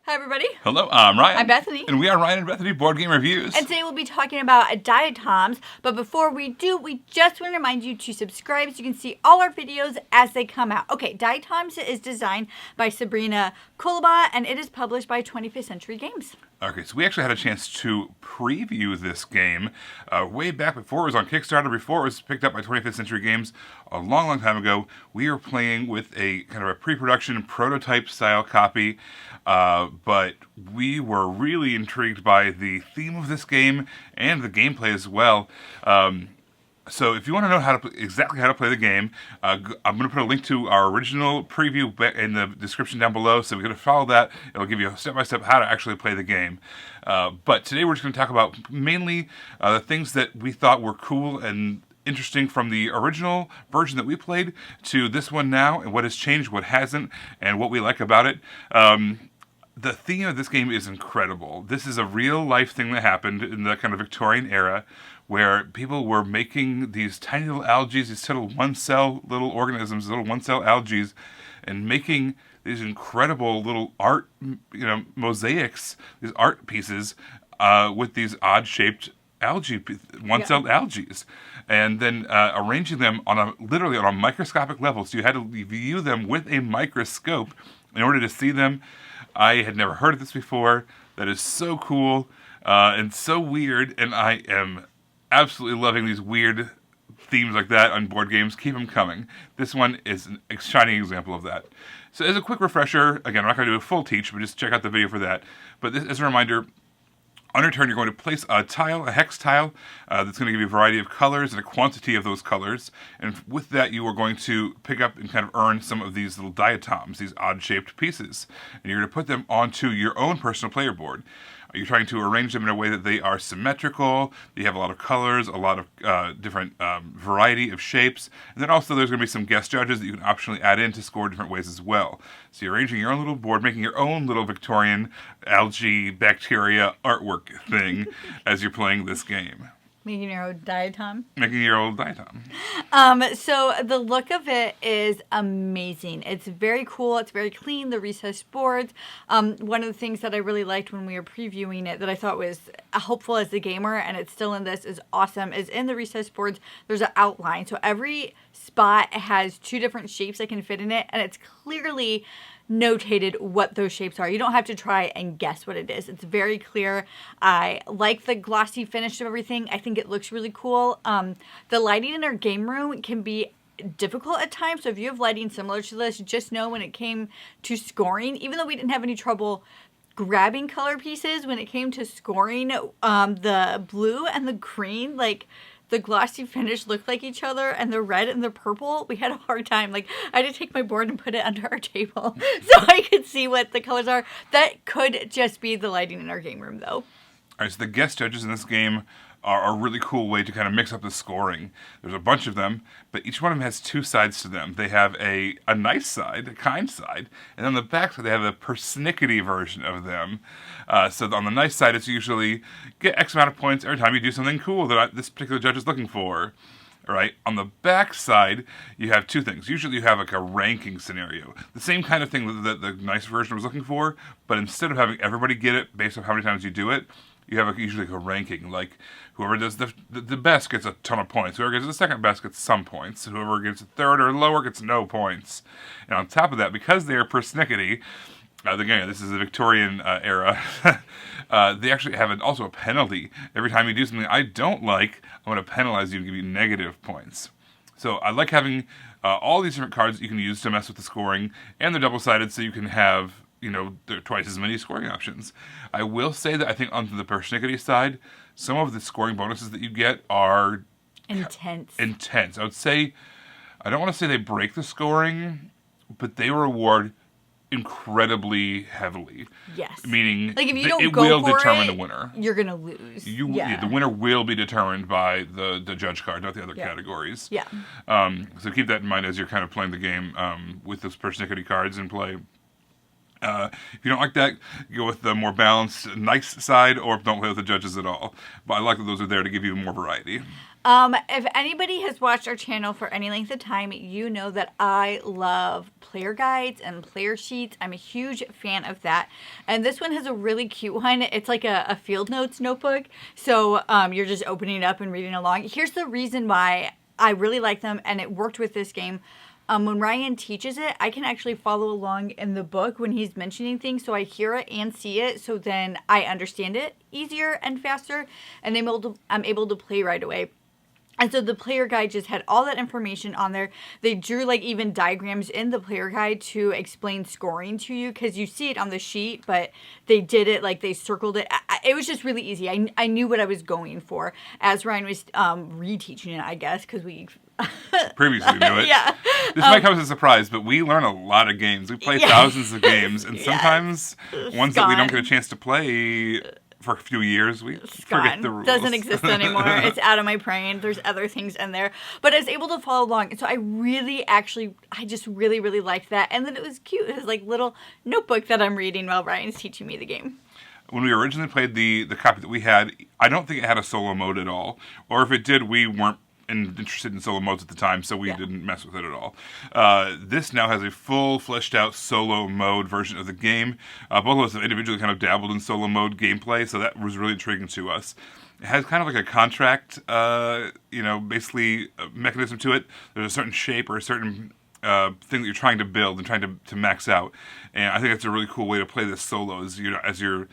Hi, everybody. Hello, I'm Ryan. I'm Bethany. And we are Ryan and Bethany Board Game Reviews. And today we'll be talking about Diatoms. But before we do, we just want to remind you to subscribe so you can see all our videos as they come out. Okay, Diatoms is designed by Sabrina Kolaba, and it is published by 25th Century Games. Okay, so we actually had a chance to preview this game way back before it was on Kickstarter, before it was picked up by 25th Century Games a long, long time ago. We were playing with a kind of a pre-production prototype style copy, but we were really intrigued by the theme of this game and the gameplay as well. So if you want to know exactly how to play the game, I'm going to put a link to our original preview in the description down below. So we're going to follow that. It'll give you a step-by-step how to actually play the game. But today we're just going to talk about mainly the things that we thought were cool and interesting from the original version that we played to this one now, and what has changed, what hasn't, and what we like about it. The theme of this game is incredible. This is a real-life thing that happened in the kind of Victorian era, where people were making these tiny little algae, these little one-cell little organisms, little one-cell algae, and making these incredible little art, mosaics, these art pieces with these odd-shaped algae, one-celled algae, and then arranging them literally on a microscopic level. So you had to view them with a microscope in order to see them. I had never heard of this before. That is so cool and so weird, and I am absolutely loving these weird themes like that on board games. Keep them coming. This one is a shining example of that. So as a quick refresher, again, I'm not going to do a full teach, but just check out the video for that. But this, as a reminder, on your turn, you're going to place a tile, a hex tile, that's going to give you a variety of colors and a quantity of those colors. And with that, you are going to pick up and kind of earn some of these little diatoms, these odd-shaped pieces. And you're going to put them onto your own personal player board. You're trying to arrange them in a way that they are symmetrical, that you have a lot of colors, a lot of different variety of shapes, and then also there's going to be some guest judges that you can optionally add in to score different ways as well. So you're arranging your own little board, making your own little Victorian algae, bacteria artwork thing as you're playing this game. Making your own diatom. Making your own diatom. So the look of it is amazing. It's very cool. It's very clean. The recessed boards. One of the things that I really liked when we were previewing it that I thought was helpful as a gamer, and it's still in this, is awesome, is in the recessed boards, there's an outline. So every spot has two different shapes that can fit in it, and it's clearly notated what those shapes are. You don't have to try and guess what it is. It's very clear. I like the glossy finish of everything. I think it looks really cool. The lighting in our game room can be difficult at times, so if you have lighting similar to this, just know when it came to scoring, even though we didn't have any trouble grabbing color pieces, when it came to scoring, the blue and the green, like, the glossy finish looked like each other, and the red and the purple, we had a hard time. Like, I had to take my board and put it under our table so I could see what the colors are. That could just be the lighting in our game room, though. All right, so the guest judges in this game are a really cool way to kind of mix up the scoring. There's a bunch of them, but each one of them has two sides to them. They have a nice side, a kind side, and on the back side they have a persnickety version of them. So on the nice side, it's usually get X amount of points every time you do something cool that this particular judge is looking for. All right. On the back side, you have two things. Usually you have like a ranking scenario. The same kind of thing that the nice version was looking for, but instead of having everybody get it based on how many times you do it, you have usually a ranking. Like whoever does the best gets a ton of points. Whoever gets the second best gets some points. Whoever gets the third or lower gets no points. And on top of that, because they are persnickety, again, this is the Victorian era, they actually have also a penalty. Every time you do something I don't like, I'm going to penalize you and give you negative points. So I like having all these different cards that you can use to mess with the scoring, and they're double-sided so you can have, twice as many scoring options. I will say that I think on the persnickety side, some of the scoring bonuses that you get are intense. I would say, I don't want to say they break the scoring, but they reward incredibly heavily. Yes. Meaning, like if you don't it go will for determine it, the winner. You're going to lose. The winner will be determined by the judge card, not the other categories. Yeah. So keep that in mind as you're kind of playing the game with those persnickety cards in play. If you don't like that, go with the more balanced, nice side, or don't play with the judges at all. But I like that those are there to give you more variety. If anybody has watched our channel for any length of time, you know that I love player guides and player sheets. I'm a huge fan of that. And this one has a really cute one. It's like a field notes notebook. So you're just opening it up and reading along. Here's the reason why I really like them, and it worked with this game. When Ryan teaches it, I can actually follow along in the book when he's mentioning things, so I hear it and see it, so then I understand it easier and faster, and I'm able to play right away. And so the player guide just had all that information on there. They drew like even diagrams in the player guide to explain scoring to you, because you see it on the sheet, but they did it like they circled it. It was just really easy. I knew what I was going for as Ryan was reteaching it, I guess, because we previously knew it. Yeah. This might come as a surprise, but we learn a lot of games. We play thousands of games, and sometimes ones that we don't get a chance to play for a few years, we forget the rules. Doesn't exist anymore. It's out of my brain. There's other things in there. But I was able to follow along. And so I just really, really liked that. And then it was cute. It was like little notebook that I'm reading while Ryan's teaching me the game. When we originally played the copy that we had, I don't think it had a solo mode at all. Or if it did, we weren't interested in solo modes at the time, so we didn't mess with it at all. This now has a full, fleshed-out solo mode version of the game. Both of us have individually kind of dabbled in solo mode gameplay, so that was really intriguing to us. It has kind of like a contract, basically a mechanism to it. There's a certain shape or a certain thing that you're trying to build and trying to max out. And I think that's a really cool way to play this solo, as you're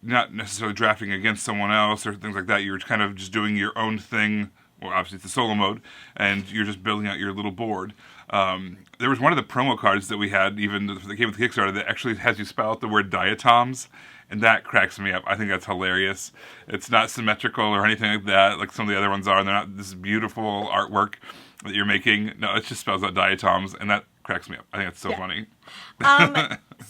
not necessarily drafting against someone else or things like that. You're kind of just doing your own thing. Well, obviously it's a solo mode, and you're just building out your little board. There was one of the promo cards that we had, even that came with the Kickstarter, that actually has you spell out the word Diatoms, and that cracks me up. I think that's hilarious. It's not symmetrical or anything like that, like some of the other ones are, and they're not this beautiful artwork that you're making. No, it just spells out Diatoms, and that cracks me up. I think it's so funny.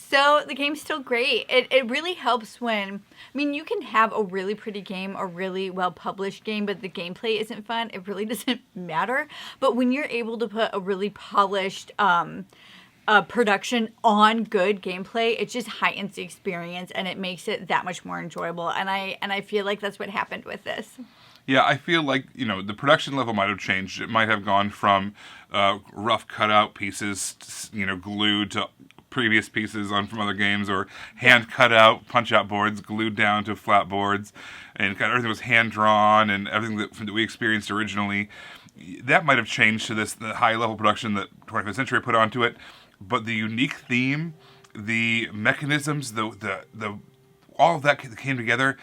So the game's still great. It really helps when, you can have a really pretty game, a really well-published game, but the gameplay isn't fun. It really doesn't matter. But when you're able to put a really polished production on good gameplay, it just heightens the experience, and it makes it that much more enjoyable. And I feel like that's what happened with this. Yeah, I feel like, the production level might have changed. It might have gone from rough cutout pieces, glued to previous pieces from other games, or hand cut out punch-out boards glued down to flat boards, and kind of everything was hand-drawn, and everything that we experienced originally. That might have changed to the high-level production that 21st Century put onto it, but the unique theme, the mechanisms, the all of that came together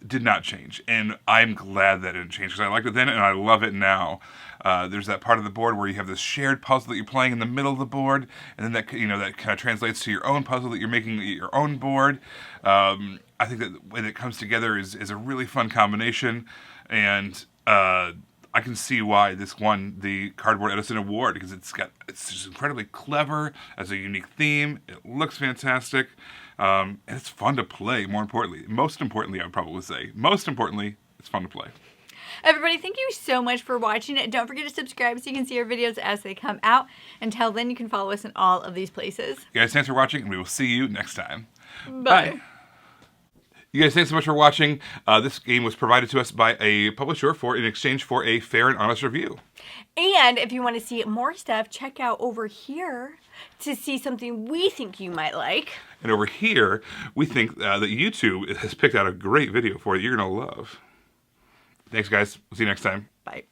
did not change, and I'm glad that didn't change, because I liked it then and I love it now. There's that part of the board where you have this shared puzzle that you're playing in the middle of the board, and then that kind of translates to your own puzzle that you're making your own board. I think that when it comes together is a really fun combination, and I can see why this won the Cardboard Edison Award, because it's just incredibly clever, has a unique theme, it looks fantastic. And it's fun to play, most importantly, I would probably say. Most importantly, it's fun to play. Everybody, thank you so much for watching it. Don't forget to subscribe so you can see our videos as they come out. Until then, you can follow us in all of these places. You guys, thanks for watching, and we will see you next time. Bye. You guys, thanks so much for watching. This game was provided to us by a publisher in exchange for a fair and honest review. And if you want to see more stuff, check out over here to see something we think you might like. And over here, we think that YouTube has picked out a great video for you you're going to love. Thanks, guys. We'll see you next time. Bye.